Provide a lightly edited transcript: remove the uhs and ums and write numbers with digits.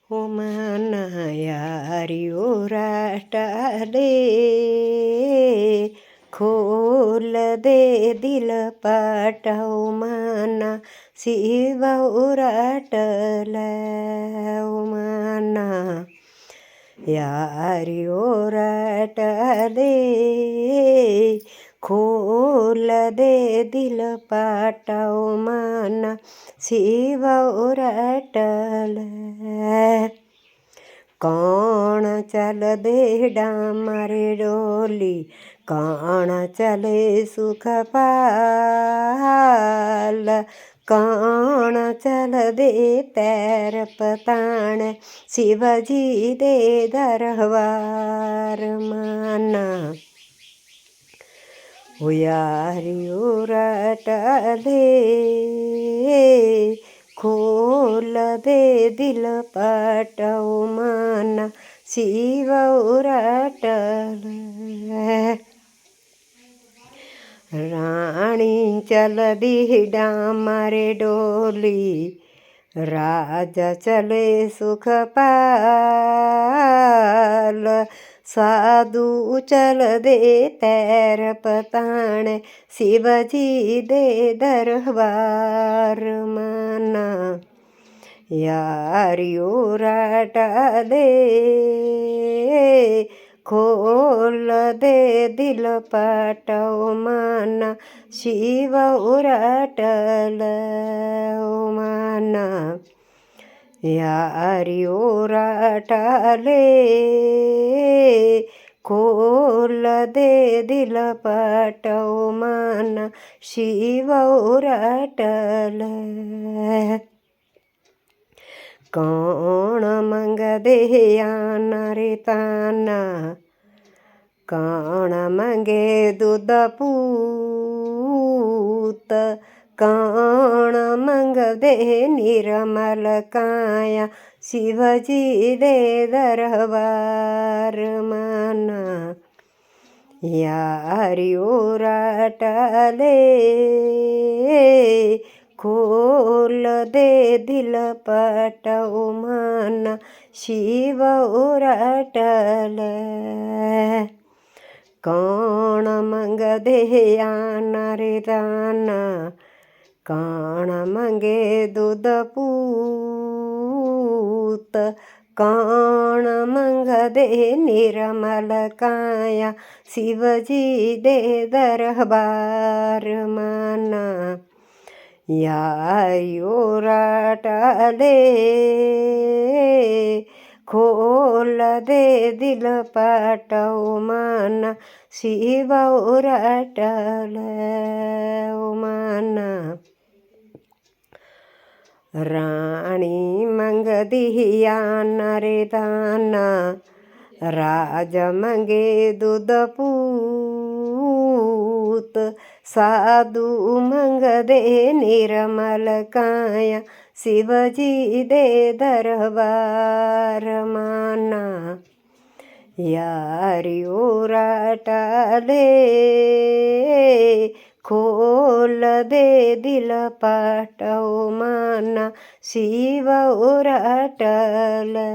ओ माना यारियो राटा दे, खोल दे दिल पाटा ओ माना शिव उराटला ओ माना यारियो राटा दे, खोल दे दिल पाटा ओ माना शिव उराटला कौन चल दे डामरे डोली, कौन चले सुख पाल, कौन चल दे पैर पताण शिवजी दे दरबार माना ओ यारियो राटा दे, खोल दे दिल पाटा ओ माना शिव उराटला राणी चल दी डामरे डोली, राजा चले सुख पाल, साधु चल दे पैर पताण शिवजी दे दरबार माना यारियो राटा दे, खोल दे दिल पाटा ओ माना शिव उराटला ओ माना यारियो राटा ले, खोल दे दिल पाटा ओ माना शिव उराटला कौन मंग दे आना रे ताना, कौन मंगे दूध पूत, कौन मंग दे निर्मल काया शिवजी दे दरबार माना यारियो राटा ले, खोल दे दिल पाटा ओ माना शिव उराटला कौन मंग दे आना रे दाना, कौन मंगे दूध पूत, कौन मंग दे निर्मल काया शिवजी दे दरबार माना यारियो राटा ले, खोल दे दिल पाटा ओ माना शिव उराटला ओ माना राणी मंग दी आना रे दाना, राजा मंगे दूध पूत, साधु मंग दे निर्मल काया शिवजी दे दरबार माना यारियो राटा ले, खोल दे दिल पाटा ओ माना शिव उराटला।